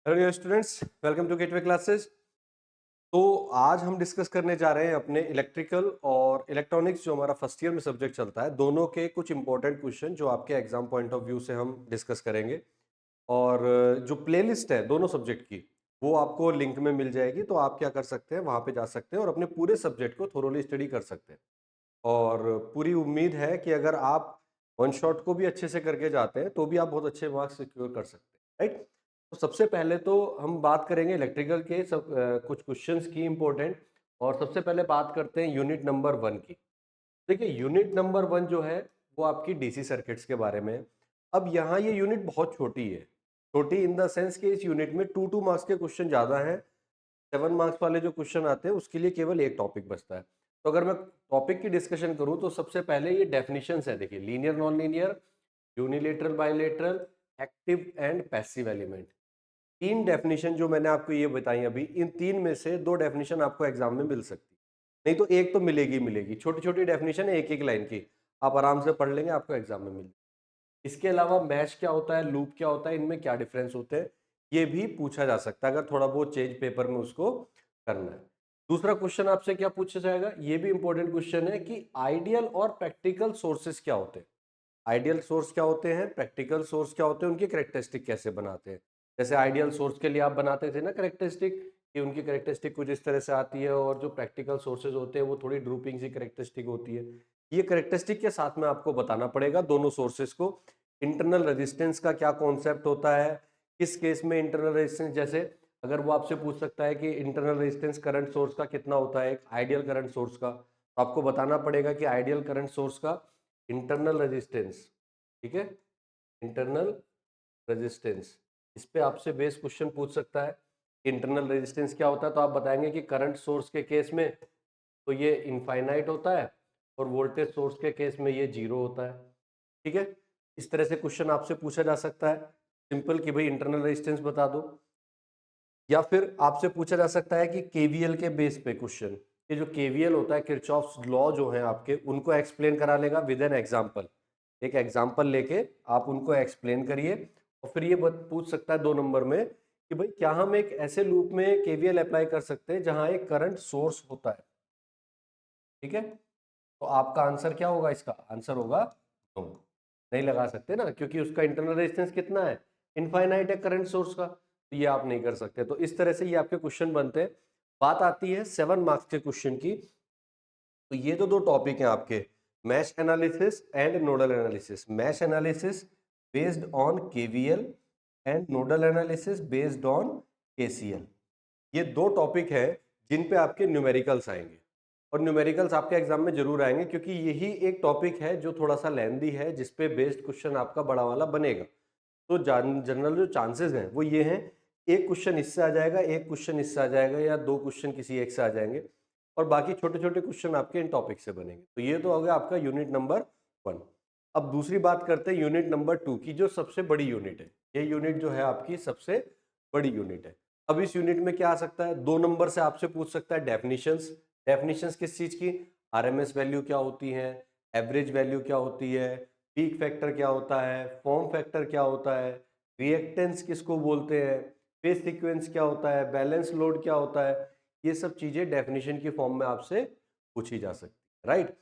Hello students, welcome to Gateway Classes. तो आज हम डिस्कस करने जा रहे हैं अपने इलेक्ट्रिकल और इलेक्ट्रॉनिक्स जो हमारा फर्स्ट ईयर में सब्जेक्ट चलता है, दोनों के कुछ इंपॉर्टेंट क्वेश्चन जो आपके एग्जाम पॉइंट ऑफ व्यू से हम डिस्कस करेंगे। और जो प्लेलिस्ट है दोनों सब्जेक्ट की, वो आपको लिंक में मिल जाएगी, तो आप क्या कर सकते हैं, वहां पे जा सकते हैं और अपने पूरे सब्जेक्ट को थोरोली स्टडी कर सकते हैं। और पूरी उम्मीद है कि अगर आप वन शॉट को भी अच्छे से करके जाते हैं तो भी आप बहुत अच्छे मार्क्स सिक्योर कर सकते हैं, राइट। तो सबसे पहले तो हम बात करेंगे इलेक्ट्रिकल के कुछ क्वेश्चंस की इंपॉर्टेंट। और सबसे पहले बात करते हैं यूनिट नंबर 1 की। देखिए, यूनिट नंबर 1 जो है वो आपकी डीसी सर्किट्स के बारे में है। अब यहाँ ये यूनिट बहुत छोटी है, छोटी इन द सेंस कि इस यूनिट में 2 मार्क्स के क्वेश्चन ज़्यादा हैं। 7 मार्क्स वाले जो क्वेश्चन आते हैं उसके लिए केवल एक टॉपिक बचता है। तो अगर मैं टॉपिक की डिस्कशन करूं तो सबसे पहले ये डेफिनेशंस है। देखिए, linear, non linear, unilateral, bilateral, active and passive element. तीन डेफिनेशन जो मैंने आपको ये बताई अभी, इन तीन में से दो डेफिनेशन आपको एग्जाम में मिल सकती है, नहीं तो एक तो मिलेगी मिलेगी। छोटी छोटी डेफिनेशन है, एक एक लाइन की, आप आराम से पढ़ लेंगे, आपको एग्जाम में मिल। इसके अलावा मैश क्या होता है, लूप क्या होता है, इनमें क्या डिफरेंस होते हैं, ये भी पूछा जा सकता है अगर थोड़ा बहुत चेंज पेपर में उसको करना है। दूसरा क्वेश्चन आपसे क्या पूछा जाएगा, ये भी इंपॉर्टेंट क्वेश्चन है कि आइडियल और प्रैक्टिकल सोर्सेस क्या होते हैं। आइडियल सोर्स क्या होते हैं, प्रैक्टिकल सोर्स क्या होते हैं, उनकी करेक्टरिस्टिक कैसे बनाते हैं। जैसे आइडियल सोर्स के लिए आप बनाते थे ना करेक्टरिस्टिक, कि उनकी करेक्टरिस्टिक कुछ इस तरह से आती है, और जो प्रैक्टिकल सोर्सेज होते हैं वो थोड़ी ड्रूपिंग सी करेक्टरिस्टिक होती है। ये करेक्टरिस्टिक के साथ में आपको बताना पड़ेगा दोनों सोर्सेज को। इंटरनल रेजिस्टेंस का क्या कॉन्सेप्ट होता है, किस केस में इंटरनल रेजिस्टेंस, जैसे अगर वो आपसे पूछ सकता है कि इंटरनल रेजिस्टेंस करंट सोर्स का कितना होता है, एक आइडियल करंट सोर्स का, तो आपको बताना पड़ेगा कि आइडियल करंट सोर्स का इंटरनल रेजिस्टेंस, ठीक है, इंटरनल रेजिस्टेंस, इस पे आपसे बेस क्वेश्चन पूछ सकता है। इंटरनल रेजिस्टेंस क्या होता है, तो आप बताएंगे कि करंट सोर्स के केस में तो ये इनफाइनाइट होता है, और वोल्टेज सोर्स के केस में ये जीरो होता है, ठीक है। इस तरह से क्वेश्चन आपसे पूछा जा सकता है, सिंपल, कि भाई इंटरनल रेजिस्टेंस बता दो। या फिर आपसे पूछा जा सकता है कि केवीएल के बेस पे क्वेश्चन, ये जो केवीएल होता है, किरचॉफ्स लॉ जो है आपके, उनको एक्सप्लेन करा लेगा विद एन एग्जांपल। एक एग्जांपल लेके आप उनको एक्सप्लेन करिए। और फिर ये पूछ सकता है 2 नंबर में कि भाई क्या हम एक ऐसे लूप में केवीएल अप्लाई कर सकते हैं जहां एक करंट सोर्स होता है, ठीक है। तो आपका आंसर क्या होगा, इसका आंसर होगा नो, नहीं लगा सकते ना, क्योंकि उसका इंटरनल रेजिस्टेंस कितना है, इनफाइनाइट है करंट सोर्स का, तो ये आप नहीं कर सकते। तो इस तरह से ये आपके क्वेश्चन बनते हैं। बात आती है 7 मार्क्स के क्वेश्चन की। तो ये तो दो टॉपिक हैं आपके, mesh analysis and nodal analysis. Mesh analysis based on KVL and nodal analysis based on KCL. ये दो टॉपिक है जिन पे आपके न्यूमेरिकल्स आएंगे, और न्यूमेरिकल्स आपके एग्जाम में जरूर आएंगे, क्योंकि यही एक टॉपिक है जो थोड़ा सा लेंदी है, जिसपे बेस्ड क्वेश्चन आपका बड़ा वाला बनेगा। तो जनरल जो चांसेस हैं वो ये हैं, एक क्वेश्चन इससे आ जाएगा, एक क्वेश्चन इससे आ जाएगा, या दो क्वेश्चन किसी एक से आ जाएंगे, और बाकी छोटे छोटे क्वेश्चन आपके इन टॉपिक से बनेंगे। तो ये तो हो गया आपका यूनिट नंबर 1। अब दूसरी बात करते हैं यूनिट नंबर 2 की, जो सबसे बड़ी यूनिट है। ये यूनिट जो है आपकी सबसे बड़ी यूनिट है। अब इस यूनिट में क्या आ सकता है, 2 नंबर से आपसे पूछ सकता है डेफिनेशंस। डेफिनेशंस किस चीज की, आरएमएस वैल्यू क्या होती है, एवरेज वैल्यू क्या होती है, पीक फैक्टर क्या होता है, फॉर्म फैक्टर क्या होता है, रिएक्टेंस किसको बोलते हैं, फेज सीक्वेंस क्या होता है, बैलेंस लोड क्या होता है। ये सब चीजें डेफिनेशन की फॉर्म में आपसे पूछी जा सकती है, राइट।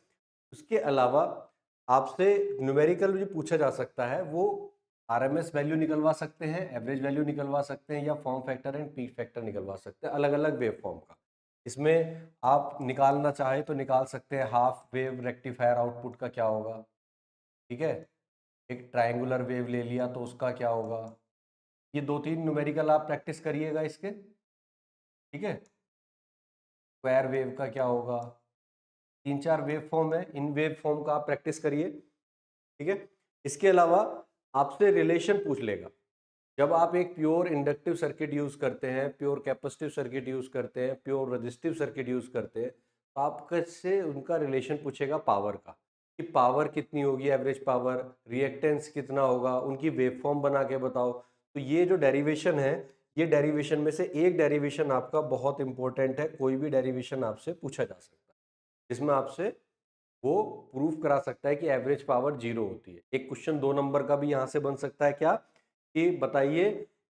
उसके अलावा आपसे न्यूमेरिकल जो पूछा जा सकता है, वो आरएमएस वैल्यू निकलवा सकते हैं, एवरेज वैल्यू निकलवा सकते हैं, या form factor and peak factor निकलवा सकते हैं, अलग अलग वेव फॉर्म का। इसमें आप निकालना चाहे तो निकाल सकते हैं, हाफ वेव रेक्टिफायर आउटपुट का क्या होगा, ठीक है। एक ट्रायंगुलर वेव ले लिया तो उसका क्या होगा। ये 2-3 न्यूमेरिकल आप प्रैक्टिस करिएगा इसके, ठीक है। स्क्वायर वेव का क्या होगा, 3-4 वेव फॉर्म है, इन वेव फॉर्म का आप प्रैक्टिस करिए, ठीक है। इसके अलावा आपसे रिलेशन पूछ लेगा। जब आप एक प्योर इंडक्टिव सर्किट यूज करते हैं, प्योर कैपेसिटिव सर्किट यूज करते हैं, प्योर रेजिस्टिव सर्किट यूज करते हैं, तो आपसे उनका रिलेशन पूछेगा पावर का, कि पावर कितनी होगी, एवरेज पावर, रिएक्टेंस कितना होगा, उनकी वेवफॉर्म बना के बताओ। तो ये जो डेरिवेशन है, ये डेरिवेशन में से एक डेरिवेशन आपका बहुत इंपॉर्टेंट है, कोई भी डेरिवेशन आपसे पूछा जा सकता है जिसमें आपसे वो प्रूफ करा सकता है कि एवरेज पावर जीरो होती है। एक क्वेश्चन 2 नंबर का भी यहाँ से बन सकता है, क्या कि बताइए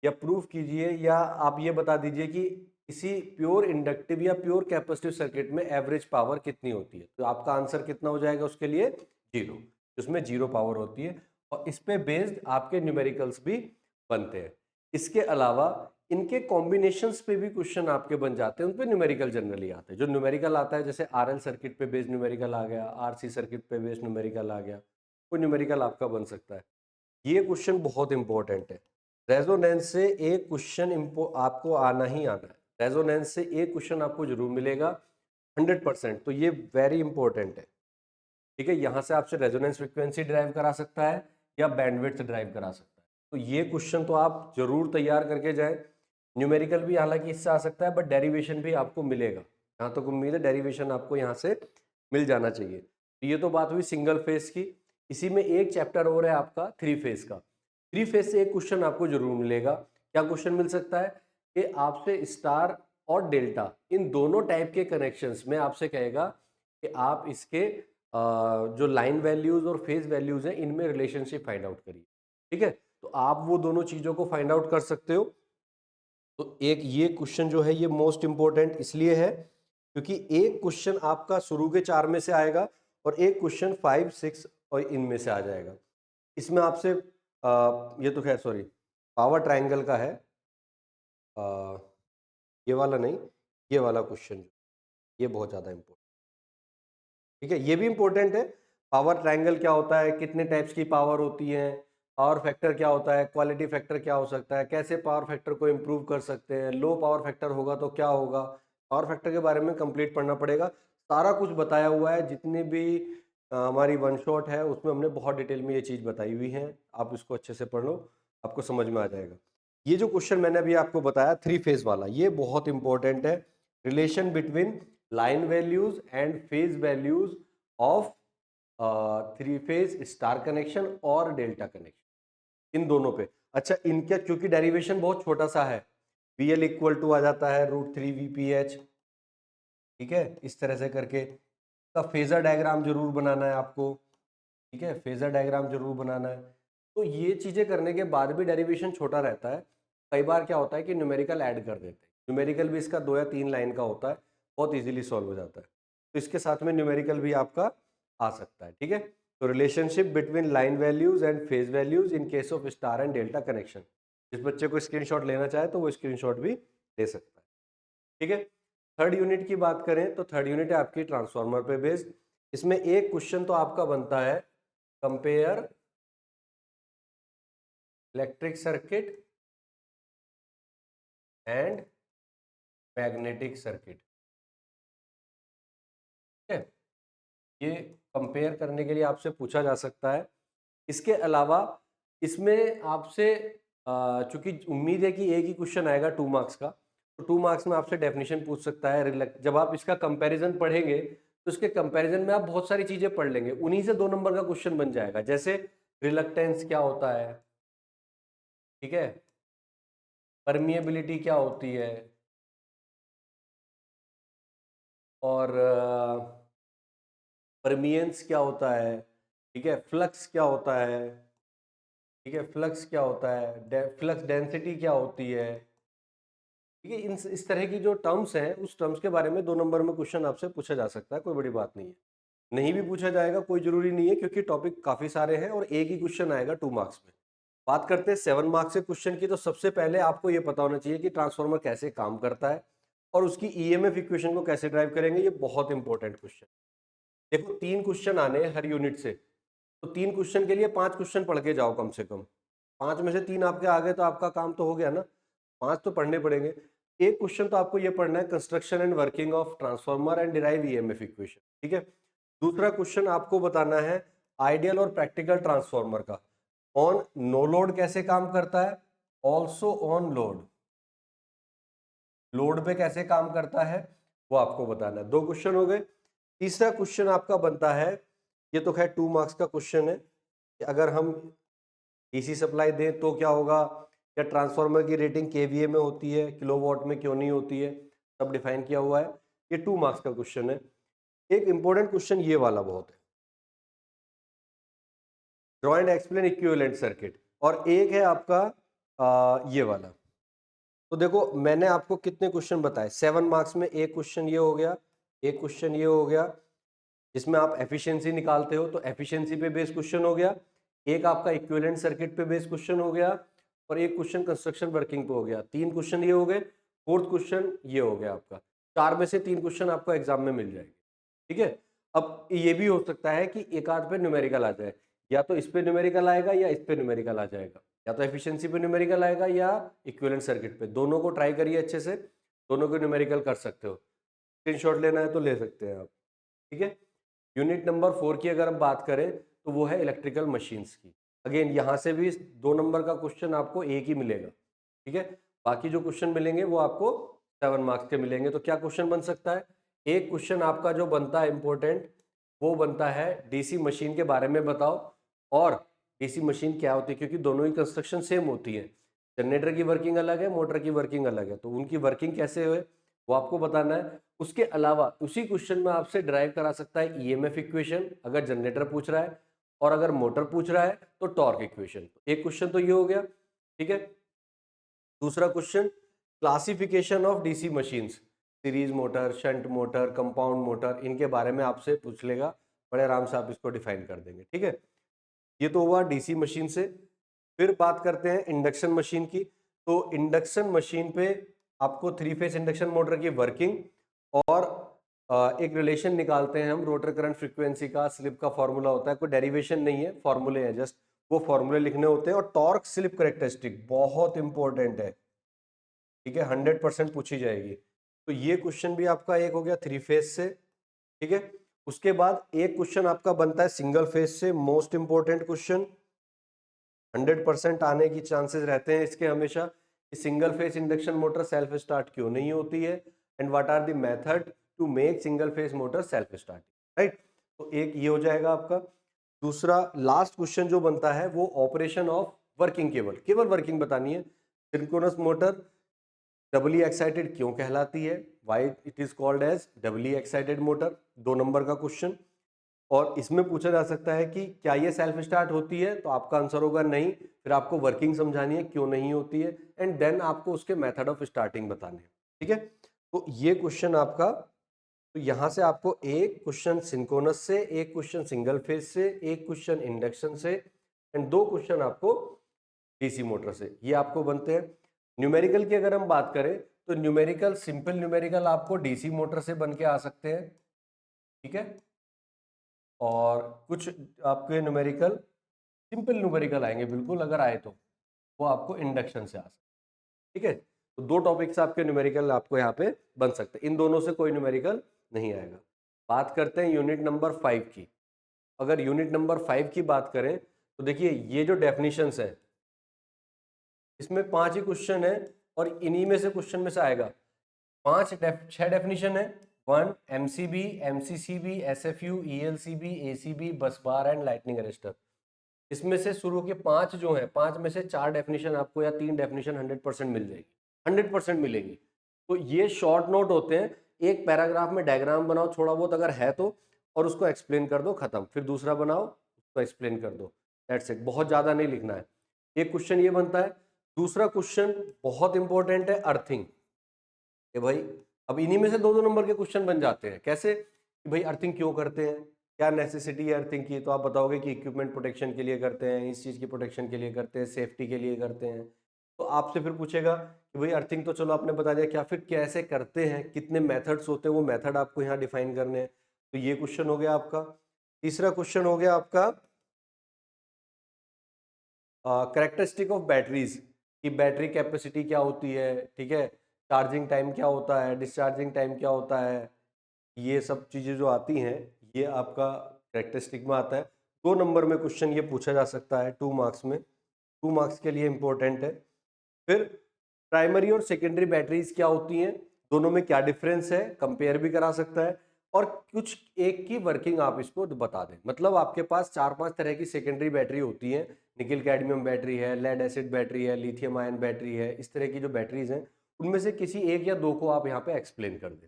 या प्रूफ कीजिए, या आप ये बता दीजिए कि किसी प्योर इंडक्टिव या प्योर कैपेसिटिव सर्किट में एवरेज पावर कितनी होती है। तो आपका आंसर कितना हो जाएगा उसके लिए? 0, उसमें 0 पावर होती है। और इस पे बेस्ड आपके न्यूमेरिकल्स भी बनते हैं। इसके अलावा इनके कॉम्बिनेशंस पे भी क्वेश्चन आपके बन जाते हैं, उन पे न्यूमेरिकल जनरली आते हैं। जो न्यूमेरिकल आता है जैसे आरएल सर्किट पे बेस्ड न्यूमेरिकल आ गया, आरसी सर्किट पे बेस्ड न्यूमेरिकल आ गया, कोई न्यूमेरिकल आपका बन सकता है। ये क्वेश्चन बहुत इंपॉर्टेंट है। रेजोनेंस से एक क्वेश्चन आपको आना ही आना है। रेजोनेंस से एक क्वेश्चन आपको जरूर मिलेगा 100%। तो ये वेरी इंपॉर्टेंट है। ठीक है, यहाँ से आपसे रेजोनेंस फ्रीक्वेंसी ड्राइव करा सकता है या बैंडविड्थ ड्राइव करा सकता है। तो ये क्वेश्चन तो आप जरूर तैयार करके जाएं। न्यूमेरिकल भी हालांकि इससे आ सकता है, बट डेरिवेशन भी आपको मिलेगा। यहाँ तक उम्मीद है डेरिवेशन आपको यहाँ से मिल जाना चाहिए। तो ये तो बात हुई सिंगल फेज की। इसी में एक चैप्टर और है आपका 3 फेज का। 3 फेज से एक क्वेश्चन आपको जरूर मिलेगा। क्या क्वेश्चन मिल सकता है कि आपसे स्टार और डेल्टा इन दोनों टाइप के कनेक्शंस में आपसे कहेगा कि आप इसके जो लाइन वैल्यूज और फेज वैल्यूज हैं इनमें रिलेशनशिप फाइंड आउट करिए। ठीक है, तो आप वो दोनों चीजों को फाइंड आउट कर सकते हो। तो एक ये क्वेश्चन जो है ये मोस्ट इंपॉर्टेंट इसलिए है क्योंकि एक क्वेश्चन आपका शुरू के 4 में से आएगा और एक क्वेश्चन 5, 6 और इनमें से आ जाएगा। इसमें आपसे ये तो खैर सॉरी पावर ट्रायंगल का है, आ, ये वाला नहीं, ये वाला क्वेश्चन ये बहुत ज़्यादा इंपॉर्टेंट। ठीक है, ये भी इंपॉर्टेंट है। पावर ट्रायंगल क्या होता है, कितने टाइप्स की पावर होती है, पावर फैक्टर क्या होता है, क्वालिटी फैक्टर क्या हो सकता है, कैसे पावर फैक्टर को इम्प्रूव कर सकते हैं, लो पावर फैक्टर होगा तो क्या होगा। पावर फैक्टर के बारे में कंप्लीट पढ़ना पड़ेगा। सारा कुछ बताया हुआ है, जितनी भी हमारी वन शॉट है उसमें हमने बहुत डिटेल में ये चीज़ बताई हुई है। आप इसको अच्छे से पढ़ लो, आपको समझ में आ जाएगा। ये जो क्वेश्चन मैंने अभी आपको बताया 3 फेज वाला, ये बहुत इंपॉर्टेंट है। Relation between line values and phase values of 3 phase star connection और डेल्टा कनेक्शन, इन दोनों पे। अच्छा, इनका क्योंकि डेरिवेशन बहुत छोटा सा है, VL इक्वल टू आ जाता है √3 VPH। ठीक है, इस तरह से करके का फेजर डायग्राम जरूर बनाना है आपको। ठीक है, फेजर डायग्राम जरूर बनाना है। तो ये चीजें करने के बाद भी डेरिवेशन छोटा रहता है। कई बार क्या होता है कि न्यूमेरिकल ऐड कर देते हैं। न्यूमेरिकल भी इसका 2 या 3 लाइन का होता है, बहुत इजीली सॉल्व हो जाता है। तो इसके साथ में न्यूमेरिकल भी आपका आ सकता है। ठीक है, तो relationship between line values and phase values in case of star and delta connection. जिस बच्चे को स्क्रीनशॉट लेना चाहे तो वो स्क्रीनशॉट भी ले सकता है। ठीक है, थर्ड यूनिट की बात करें तो थर्ड यूनिट है आपकी ट्रांसफार्मर पे बेस्ड। इसमें एक क्वेश्चन तो आपका बनता है compare electric circuit and magnetic circuit. ठीक है, ये कंपेयर करने के लिए आपसे पूछा जा सकता है। इसके अलावा इसमें आपसे चूंकि उम्मीद है कि एक ही क्वेश्चन आएगा 2 मार्क्स का, तो 2 मार्क्स में आपसे डेफिनेशन पूछ सकता है। जब आप इसका कंपैरिजन पढ़ेंगे तो इसके कंपैरिजन में आप बहुत सारी चीजें पढ़ लेंगे, उन्हीं से 2 नंबर का क्वेश्चन बन जाएगा। जैसे रिलक्टेंस क्या होता है, ठीक है, परमिएबिलिटी क्या होती है, और परमियंस क्या होता है, ठीक है, फ्लक्स क्या होता है, ठीक है, फ्लक्स क्या होता है, फ्लक्स डेंसिटी क्या होती है। ठीक है, इस तरह की जो टर्म्स हैं उस टर्म्स के बारे में 2 नंबर में क्वेश्चन आपसे पूछा जा सकता है, कोई बड़ी बात नहीं है। नहीं भी पूछा जाएगा कोई जरूरी नहीं है, क्योंकि टॉपिक काफी सारे हैं और एक ही क्वेश्चन आएगा 2 मार्क्स में। बात करते हैं 7 मार्क्स के क्वेश्चन की, तो सबसे पहले आपको ये पता होना चाहिए कि ट्रांसफार्मर कैसे काम करता है और उसकी ईएमएफ इक्वेशन को कैसे ड्राइव करेंगे। ये बहुत इंपॉर्टेंट क्वेश्चन। देखो 3 क्वेश्चन आने हैं हर यूनिट से, तो 3 क्वेश्चन के लिए 5 क्वेश्चन पढ़ के जाओ कम से कम। 5 में से 3 आपके आ गए तो आपका काम तो हो गया ना। 5 तो पढ़ने पड़ेंगे। एक क्वेश्चन तो आपको ये पढ़ना है, construction and working of transformer and derive EMF equation. ठीक है, दूसरा क्वेश्चन आपको बताना है आइडियल और प्रैक्टिकल ट्रांसफार्मर का, ऑन नो लोड कैसे काम करता है, ऑल्सो ऑन लोड, लोड पे कैसे काम करता है वो आपको बताना है। 2 क्वेश्चन हो गए। तीसरा क्वेश्चन आपका बनता है, ये तो खैर 2 मार्क्स का क्वेश्चन है, कि अगर हम डीसी सप्लाई दें तो क्या होगा, या ट्रांसफार्मर की रेटिंग केवीए में होती है, किलोवाट में क्यों नहीं होती है, सब डिफाइन किया हुआ है। ये 2 मार्क्स का क्वेश्चन है। एक इंपॉर्टेंट क्वेश्चन ये वाला बहुत है, draw and explain equivalent circuit. और एक है आपका ये वाला। तो देखो मैंने आपको कितने क्वेश्चन बताए, 7 मार्क्स में एक क्वेश्चन ये हो गया, एक क्वेश्चन ये हो गया जिसमें आप एफिशिएंसी निकालते हो, तो एफिशिएंसी पे बेस्ड क्वेश्चन हो गया, एक आपका इक्विवेलेंट सर्किट पे बेस्ड क्वेश्चन हो गया, और एक क्वेश्चन कंस्ट्रक्शन वर्किंग पे हो गया। 3 क्वेश्चन ये हो गए, फोर्थ क्वेश्चन ये हो गया आपका। 4 में से 3 क्वेश्चन आपको एग्जाम में मिल जाएंगे, ठीक है। अब ये भी हो सकता है कि एक आध पे न्यूमेरिकल आ जाए, या तो इस पे न्यूमेरिकल आएगा या इस पे न्यूमेरिकल आ जाएगा, या तो एफिशिएंसी पे न्यूमेरिकल आएगा या इक्विवेलेंट सर्किट पे। दोनों को ट्राई करिए अच्छे से, दोनों को न्यूमेरिकल कर सकते हो। स्क्रीनशॉट लेना है तो ले सकते हैं आप, ठीक है। यूनिट नंबर 4 की अगर हम बात करें तो वो है इलेक्ट्रिकल मशीन्स की। अगेन यहाँ से भी 2 नंबर का क्वेश्चन आपको एक ही मिलेगा, ठीक है। बाकी जो क्वेश्चन मिलेंगे वो आपको 7 मार्क्स के मिलेंगे। तो क्या क्वेश्चन बन सकता है? एक क्वेश्चन आपका जो बनता है इंपॉर्टेंट, वो बनता है डीसी मशीन के बारे में बताओ, और डीसी मशीन क्या होती है, क्योंकि दोनों ही कंस्ट्रक्शन सेम होती है। जनरेटर की वर्किंग अलग है, मोटर की वर्किंग अलग है, तो उनकी वर्किंग कैसे हुए वो आपको बताना है। उसके अलावा उसी क्वेश्चन में आपसे ड्राइव करा सकता है ईएमएफ इक्वेशन, अगर जनरेटर पूछ रहा है, और अगर मोटर पूछ रहा है तो टॉर्क इक्वेशन। एक क्वेश्चन तो ये हो गया, ठीक है। दूसरा question, classification of DC machines, series motor, shunt motor, compound motor, इनके बारे में आपसे पूछ लेगा, बड़े आराम से आप इसको डिफाइन कर देंगे, ठीक है। ये तो हुआ डीसी मशीन से। फिर बात करते हैं इंडक्शन मशीन की। तो इंडक्शन मशीन पे आपको 3 फेज इंडक्शन मोटर की वर्किंग और एक रिलेशन निकालते हैं हम, रोटर करंट फ्रीक्वेंसी का, स्लिप का फॉर्मूला होता है, कोई डेरिवेशन नहीं है, फॉर्मूले हैं जस्ट, वो फॉर्मूले लिखने होते हैं। और टॉर्क स्लिप करेक्टरिस्टिक बहुत इंपॉर्टेंट है, ठीक है, 100% पूछी जाएगी। तो ये क्वेश्चन भी आपका एक हो गया 3 फेज से, ठीक है। उसके बाद एक क्वेश्चन आपका बनता है सिंगल फेज से, मोस्ट इंपॉर्टेंट क्वेश्चन, 100% आने की चांसेस रहते हैं इसके हमेशा, कि single phase induction motor self start क्यों नहीं होती है, and what are the method to make single phase motor self start, right. तो एक ये हो जाएगा आपका। दूसरा लास्ट क्वेश्चन जो बनता है वो ऑपरेशन ऑफ वर्किंग केबल, केवल वर्किंग बतानी है। सिंक्रोनस मोटर डबली एक्साइटेड क्यों कहलाती है, why it is called as doubly excited motor, 2 number का क्वेश्चन। और इसमें पूछा जा सकता है कि क्या ये सेल्फ स्टार्ट होती है, तो आपका आंसर होगा नहीं, फिर आपको वर्किंग समझानी है क्यों नहीं होती है, एंड देन आपको उसके मेथड ऑफ स्टार्टिंग बताने हैं, ठीक है। तो ये क्वेश्चन आपका, तो यहां से आपको एक क्वेश्चन सिंक्रोनस से, एक क्वेश्चन सिंगल फेज से, एक क्वेश्चन इंडक्शन से, एंड 2 क्वेश्चन आपको डीसी मोटर से, ये आपको बनते हैं। न्यूमेरिकल की अगर हम बात करें तो न्यूमेरिकल, सिंपल न्यूमेरिकल आपको डीसी मोटर से बन के आ सकते हैं, ठीक है। और कुछ आपके न्यूमेरिकल सिंपल न्यूमेरिकल आएंगे, बिल्कुल अगर आए तो वो आपको इंडक्शन से आ सकते, ठीक है। तो 2 टॉपिक्स आपके न्यूमेरिकल आपको यहाँ पे बन सकते हैं, इन दोनों से कोई न्यूमेरिकल नहीं आएगा। बात करते हैं यूनिट नंबर 5 की। अगर यूनिट नंबर 5 की बात करें तो देखिए ये जो डेफिनेशंस है, इसमें 5 ही क्वेश्चन है, और इन्हीं में से क्वेश्चन में से आएगा। 6 डेफिनेशन है, 1 एमसीबी, एमसीसीबी, एसएफयू, ईएलसीबी, एसीबी, बस बार एंड लाइटनिंग अरेस्टर। इसमें से शुरू के 5 जो है, 5 में से 4 डेफिनेशन आपको या 3 डेफिनेशन 100% मिल जाएगी, 100% मिलेगी। तो ये शॉर्ट नोट होते हैं, एक पैराग्राफ में डायग्राम बनाओ थोड़ा बहुत अगर है तो, और उसको एक्सप्लेन कर दो, खत्म। फिर दूसरा बनाओ, उसको एक्सप्लेन कर दो, दैट्स इट, बहुत ज्यादा नहीं लिखना है। एक क्वेश्चन ये बनता है। दूसरा क्वेश्चन बहुत इंपॉर्टेंट है, अर्थिंग, कि भाई अब इन्हीं में से 2-2 नंबर के क्वेश्चन बन जाते हैं। कैसे? कि भाई अर्थिंग क्यों करते हैं, क्या नेसेसिटी है अर्थिंग की, तो आप बताओगे कि इक्विपमेंट प्रोटेक्शन के लिए करते हैं, इस चीज़ की प्रोटेक्शन के लिए करते हैं, सेफ्टी के लिए करते हैं। तो आपसे फिर पूछेगा कि भाई अर्थिंग तो चलो आपने बता दिया, क्या फिर कैसे करते हैं, कितने मेथड्स होते हैं, वो मेथड आपको यहाँ डिफाइन करने हैं। तो ये क्वेश्चन हो गया आपका। तीसरा क्वेश्चन हो गया आपका करेक्टरिस्टिक ऑफ बैटरीज, कि बैटरी कैपेसिटी क्या होती है, ठीक है, चार्जिंग टाइम क्या होता है, डिस्चार्जिंग टाइम क्या होता है, ये सब चीज़ें जो आती हैं ये आपका करेक्टरिस्टिक में आता है। 2 नंबर में क्वेश्चन ये पूछा जा सकता है, 2 मार्क्स में, 2 मार्क्स के लिए इंपॉर्टेंट है। फिर प्राइमरी और सेकेंडरी बैटरीज क्या होती हैं, दोनों में क्या डिफरेंस है, कंपेयर भी करा सकता है, और कुछ एक की वर्किंग आप इसको बता दें। मतलब आपके पास 4-5 तरह की सेकेंडरी बैटरी होती है, निकल कैडमियम बैटरी है, लेड एसिड बैटरी है, लिथियम आयन बैटरी है, इस तरह की जो बैटरीज हैं उनमें से किसी एक या दो को आप यहाँ पे एक्सप्लेन कर दें।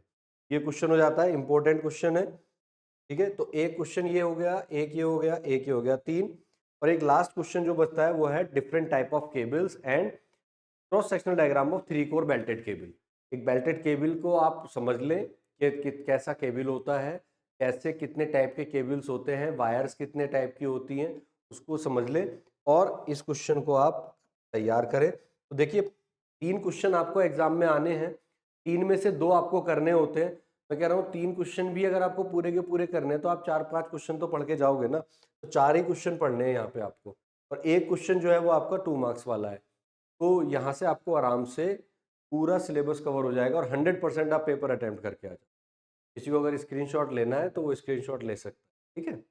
ये क्वेश्चन हो जाता है, इंपॉर्टेंट क्वेश्चन है, ठीक है। तो एक क्वेश्चन ये हो गया, एक ये हो गया, एक ये हो गया, 3। और एक लास्ट क्वेश्चन जो बचता है वो है different type of cables and cross sectional diagram of 3 core belted cable. एक बेल्टेड केबल को आप समझ लें कि कैसा केबल होता है, कैसे कितने टाइप के केबल्स होते हैं, वायर्स कितने टाइप की होती हैं, उसको समझ लें और इस क्वेश्चन को आप तैयार करें। तो देखिए 3 क्वेश्चन आपको एग्जाम में आने हैं, 3 में से 2 आपको करने होते हैं। मैं कह रहा हूँ 3 क्वेश्चन भी अगर आपको पूरे के पूरे करने हैं तो आप 4-5 क्वेश्चन तो पढ़ के जाओगे ना, तो 4 ही क्वेश्चन पढ़ने हैं यहाँ पे आपको, और एक क्वेश्चन जो है वो आपका 2 मार्क्स वाला है। तो यहाँ से आपको आराम से पूरा सिलेबस कवर हो जाएगा और 100% आप पेपर अटेम्प्ट करके आ जाओ। किसी को अगर स्क्रीनशॉट लेना है तो वो स्क्रीनशॉट ले सकता है, ठीक है।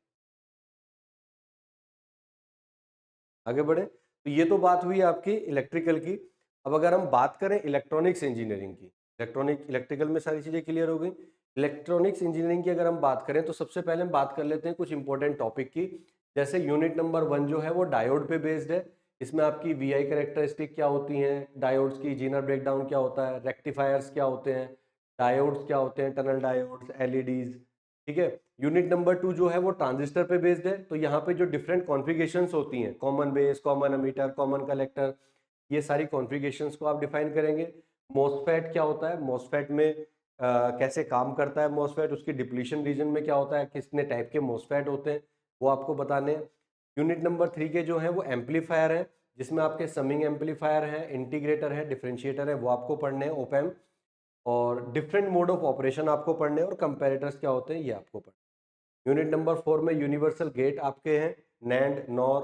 आगे बढ़े तो ये तो बात हुई आपकी इलेक्ट्रिकल की। अब अगर हम बात करें इलेक्ट्रॉनिक्स इंजीनियरिंग की, इलेक्ट्रिकल में सारी चीज़ें क्लियर हो गई। इलेक्ट्रॉनिक्स इंजीनियरिंग की अगर हम बात करें तो सबसे पहले हम बात कर लेते हैं कुछ इंपॉर्टेंट टॉपिक की। जैसे यूनिट नंबर 1 जो है वो डायोड पे बेस्ड है। इसमें आपकी वीआई कैरेक्टरिस्टिक क्या होती हैं, डायोड्स की जीनर ब्रेकडाउन क्या होता है, रेक्टिफायर्स क्या होते हैं, डायोड्स क्या होते हैं, टनल डायोड्स, एलईडीज, ठीक है। यूनिट नंबर 2 जो है वो ट्रांजिस्टर पे बेस्ड है। तो यहाँ पे जो डिफरेंट कॉन्फ़िगरेशंस होती हैं, common base, common ammeter, common collector, ये सारी कॉन्फ़िगरेशंस को आप डिफाइन करेंगे। मॉसफेट क्या होता है, मॉसफेट में कैसे काम करता है मॉसफेट, उसकी डिप्लीशन रीजन में क्या होता है, कितने टाइप के मॉसफेट होते हैं, वो आपको बताने हैं। यूनिट नंबर 3 के जो है वो एम्पलीफायर है, जिसमें आपके समिंग एम्पलीफायर है, इंटीग्रेटर है, डिफरेंशिएटर है, वो आपको पढ़ने हैं, ओप एम्प। और डिफरेंट मोड ऑफ ऑपरेशन आपको पढ़ने हैं और कंपेरेटर्स क्या होते हैं ये आपको पढ़ने। यूनिट नंबर 4 में यूनिवर्सल गेट आपके हैं, नैंड, नॉर,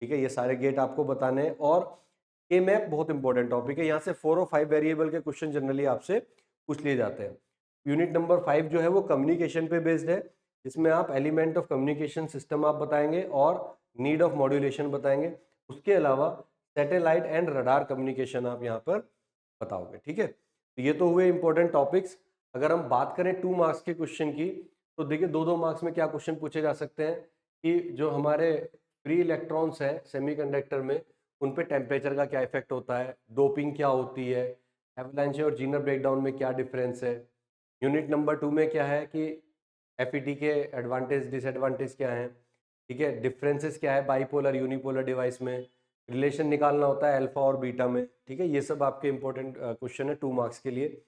ठीक है, ये सारे गेट आपको बताने हैं। और के मैप बहुत इंपॉर्टेंट टॉपिक है, यहाँ से 4 और 5 वेरिएबल के क्वेश्चन जनरली आपसे पूछ लिए जाते हैं। यूनिट नंबर 5 जो है वो कम्युनिकेशन पे बेस्ड है, जिसमें आप एलिमेंट ऑफ कम्युनिकेशन सिस्टम आप बताएंगे और नीड ऑफ मॉड्यूलेशन बताएंगे। उसके अलावा सैटेलाइट एंड रडार कम्युनिकेशन आप यहाँ पर बताओगे, ठीक है। तो ये तो हुए इंपॉर्टेंट टॉपिक्स। अगर हम बात करें 2 मार्क्स के क्वेश्चन की, तो देखिए 2-2 मार्क्स में क्या क्वेश्चन पूछे जा सकते हैं कि जो हमारे फ्री इलेक्ट्रॉन्स हैं सेमीकंडक्टर में, उन पे टेम्परेचर का क्या इफेक्ट होता है, डोपिंग क्या होती है, एवलांचे और जीनर ब्रेकडाउन में क्या डिफरेंस है। यूनिट नंबर 2 में क्या है कि एफईटी के एडवांटेज डिसएडवांटेज क्या हैं, ठीक है, डिफरेंसेस क्या है बाईपोलर यूनिपोलर डिवाइस में, रिलेशन निकालना होता है अल्फा और बीटा में, ठीक है। ये सब आपके इंपॉर्टेंट क्वेश्चन है 2 मार्क्स के लिए।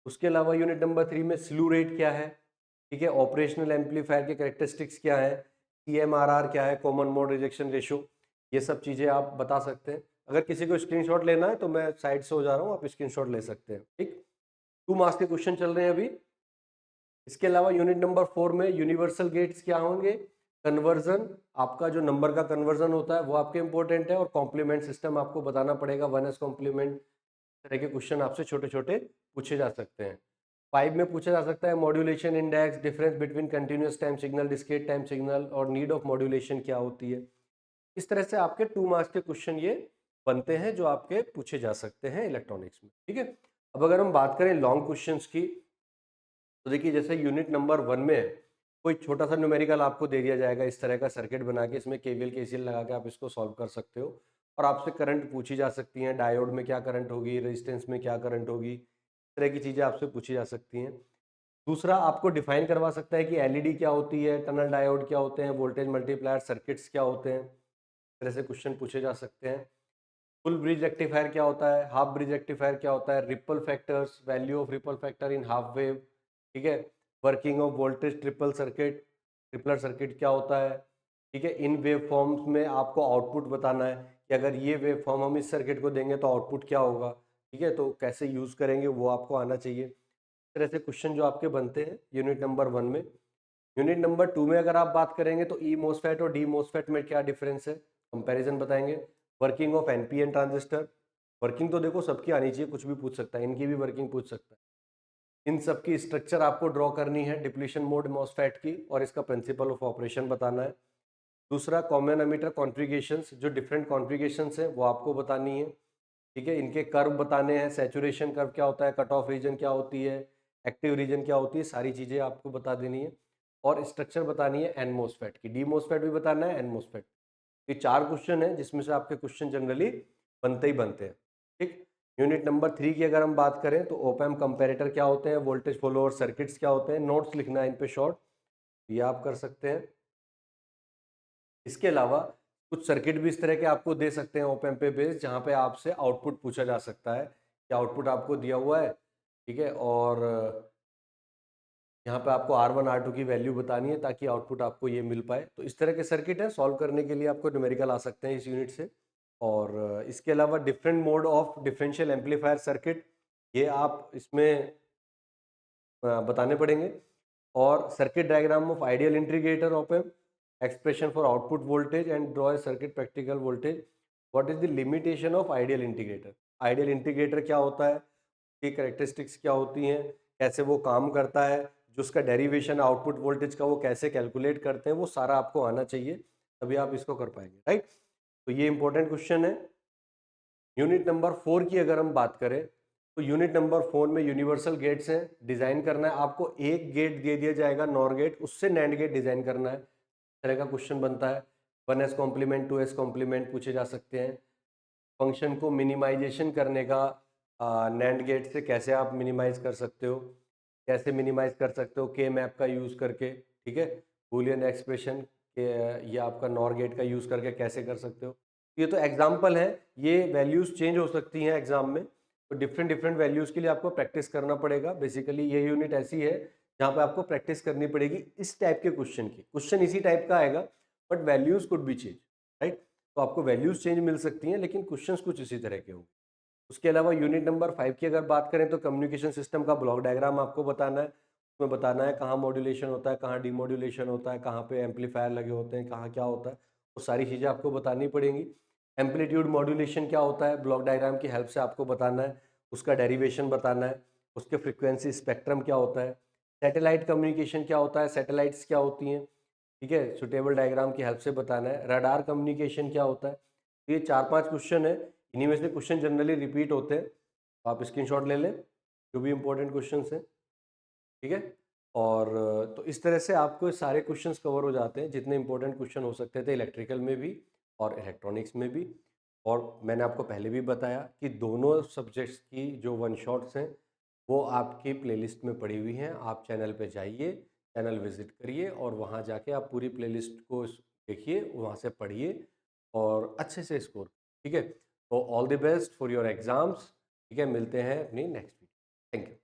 उसके अलावा यूनिट नंबर 3 में स्लू रेट क्या है, ठीक है, ऑपरेशनल एम्पलीफायर के कैरेक्टरिस्टिक्स क्या है, सीएमआरआर क्या है, कॉमन मोड रिजेक्शन रेशियो, ये सब चीज़ें आप बता सकते हैं। अगर किसी को स्क्रीनशॉट लेना है तो मैं साइड से हो जा रहा हूँ, आप स्क्रीनशॉट ले सकते हैं, ठीक। 2 मार्क्स के क्वेश्चन चल रहे हैं अभी। इसके अलावा यूनिट नंबर 4 में यूनिवर्सल गेट्स क्या होंगे, कन्वर्जन, आपका जो नंबर का कन्वर्जन होता है वो आपके इंपॉर्टेंट है, और कॉम्प्लीमेंट सिस्टम आपको बताना पड़ेगा, 1s कॉम्प्लीमेंट, तरह के क्वेश्चन आपसे छोटे छोटे पूछे जा सकते हैं। 5 में पूछा जा सकता है modulation index, difference between continuous time signal, discrete time signal, और नीड ऑफ मॉड्यूलेशन क्या होती है। इस तरह से आपके 2 मार्क्स के क्वेश्चन ये बनते हैं जो आपके पूछे जा सकते हैं इलेक्ट्रॉनिक्स में, ठीक है। अब अगर हम बात करें लॉन्ग क्वेश्चंस की, तो देखिए जैसे यूनिट नंबर 1 में कोई छोटा सा न्यूमेरिकल आपको दे दिया जाएगा, इस तरह का सर्किट बना के, इसमें केवीएल केसीएल लगा के आप इसको सॉल्व कर सकते हो, और आपसे करंट पूछी जा सकती हैं, डायोड में क्या करंट होगी, रेजिस्टेंस में क्या करंट होगी, इस तरह की चीज़ें आपसे पूछी जा सकती हैं। दूसरा आपको डिफाइन करवा सकता है कि एलईडी क्या होती है, टनल डायोड क्या होते हैं, वोल्टेज मल्टीप्लायर सर्किट्स क्या होते हैं, इस तरह से क्वेश्चन पूछे जा सकते हैं। फुल ब्रिज रेक्टिफायर क्या होता है, हाफ ब्रिज रेक्टिफायर क्या होता है, ripple factors, value of ripple factor in half wave, ठीक है, working of voltage triple circuit, tripler circuit क्या होता है, ठीक है। इन वेव फॉर्म्स में आपको आउटपुट बताना है कि अगर ये वेव फॉर्म हम इस सर्किट को देंगे तो आउटपुट क्या होगा, ठीक है, तो कैसे यूज़ करेंगे वो आपको आना चाहिए। इस तरह से क्वेश्चन जो आपके बनते हैं यूनिट नंबर 1 में। यूनिट नंबर 2 में अगर आप बात करेंगे तो ई मोसफेट और डी मोसफेट में क्या डिफरेंस है, कंपैरिजन बताएंगे। Working of NPN transistor, working तो देखो सबकी आनी चाहिए, कुछ भी पूछ सकता है, इनकी भी वर्किंग पूछ सकता है। इन सब की स्ट्रक्चर आपको ड्रॉ करनी है डिप्लीशन मोड मॉसफेट की, और इसका प्रिंसिपल ऑफ ऑपरेशन बताना है। दूसरा कॉमन एमीटर कॉन्फ़िगरेशंस, जो डिफरेंट कॉन्फ़िगरेशंस हैं वो आपको बतानी है, ठीक है। इनके कर्व बताने हैं, सैचुरेशन कर्व क्या होता है, कट ऑफ रीजन क्या होती है, एक्टिव रीजन क्या होती है, सारी चीज़ें आपको बता देनी है। और स्ट्रक्चर बतानी है एन मोसफेट की, डी मोसफेट भी बताना है, एन मोसफेट। ये 4 क्वेश्चन हैं जिसमें से आपके क्वेश्चन जनरली बनते ही बनते हैं, ठीक। यूनिट नंबर 3 की अगर हम बात करें तो ओप एम्प कंपैरेटर क्या होते हैं, वोल्टेज फॉलोअर सर्किट्स क्या होते हैं, नोट्स लिखना है इन पे शॉर्ट, ये आप कर सकते हैं। इसके अलावा कुछ सर्किट भी इस तरह के आपको दे सकते हैं ओप एम्प पे बेस्ड, जहाँ पे आपसे आउटपुट पूछा जा सकता है कि आउटपुट आपको दिया हुआ है, ठीक है, और यहाँ पे आपको R1 R2 की वैल्यू बतानी है ताकि आउटपुट आपको ये मिल पाए। तो इस तरह के सर्किट है, सॉल्व करने के लिए आपको न्यूमेरिकल आ सकते हैं इस यूनिट से। और इसके अलावा different mode of differential amplifier circuit, ये आप इसमें बताने पड़ेंगे। और circuit diagram of ideal integrator op amp, expression for output voltage and draw a circuit practical voltage. What is the limitation of ideal integrator, ideal integrator क्या होता है, उसकी कैरेक्टरिस्टिक्स क्या होती हैं, कैसे वो काम करता है, जो उसका डेरिवेशन आउटपुट वोल्टेज का वो कैसे कैलकुलेट करते हैं, वो सारा आपको आना चाहिए, तभी आप इसको कर पाएंगे, राइट। तो ये इंपॉर्टेंट क्वेश्चन है। यूनिट नंबर 4 की अगर हम बात करें तो यूनिट नंबर 4 में यूनिवर्सल गेट्स हैं, डिजाइन करना है आपको। एक गेट दे दिया जाएगा नॉर गेट, उससे नैंड गेट डिजाइन करना है, इस तरह का क्वेश्चन बनता है। 1s कॉम्प्लीमेंट 2s कॉम्प्लीमेंट पूछे जा सकते हैं। फंक्शन को मिनिमाइजेशन करने का नैंड गेट से कैसे आप मिनिमाइज कर सकते हो, कैसे मिनिमाइज कर सकते हो के मैप का यूज़ करके, ठीक है, बूलियन एक्सप्रेशन के, ये आपका नॉर गेट का यूज़ करके कैसे कर सकते हो। ये तो एग्जाम्पल है, ये वैल्यूज़ चेंज हो सकती हैं एग्जाम में, तो डिफरेंट डिफरेंट वैल्यूज़ के लिए आपको प्रैक्टिस करना पड़ेगा। बेसिकली ये यूनिट ऐसी है जहाँ पे आपको प्रैक्टिस करनी पड़ेगी इस टाइप के क्वेश्चन की। क्वेश्चन इसी टाइप का आएगा but values could be change, right. तो आपको वैल्यूज़ चेंज मिल सकती हैं लेकिन क्वेश्चंस कुछ इसी तरह के होंगे। उसके अलावा यूनिट नंबर 5 की अगर बात करें तो कम्युनिकेशन सिस्टम का ब्लॉक डायग्राम आपको बताना है। उसमें बताना है कहाँ मॉड्यूलेशन होता है, कहाँ डीमॉड्यूलेशन होता है, कहाँ पे एम्पलीफायर लगे होते हैं, कहाँ क्या होता है, वो सारी चीज़ें आपको बतानी पड़ेंगी। एम्पलीट्यूड मॉड्यूलेशन क्या होता है, ब्लॉक डायग्राम की हेल्प से आपको बताना है, उसका डेरिवेशन बताना है। उसके फ्रिक्वेंसी स्पेक्ट्रम क्या होता है, सैटेलाइट कम्युनिकेशन क्या होता है, सैटेलाइट्स क्या होती हैं, ठीक है, सुटेबल डायग्राम की हेल्प से बताना है। रडार कम्युनिकेशन क्या होता है। तो ये 4-5 क्वेश्चन है, इन्हीं में से क्वेश्चन जनरली रिपीट होते हैं, तो आप स्क्रीनशॉट ले लें जो भी इंपॉर्टेंट क्वेश्चन हैं, ठीक है। और तो इस तरह से आपको सारे क्वेश्चंस कवर हो जाते हैं जितने इंपॉर्टेंट क्वेश्चन हो सकते थे इलेक्ट्रिकल में भी और इलेक्ट्रॉनिक्स में भी। और मैंने आपको पहले भी बताया कि दोनों सब्जेक्ट्स की जो वन शॉट्स हैं वो आपकी प्लेलिस्ट में पड़ी हुई हैं। आप चैनल पे जाइए, चैनल विजिट करिए और वहाँ जाके आप पूरी प्लेलिस्ट को देखिए, वहाँ से पढ़िए और अच्छे से स्कोर, ठीक है। तो all the best for your exams, ठीक है। मिलते हैं अपनी नेक्स्ट वीडियो। Thank you.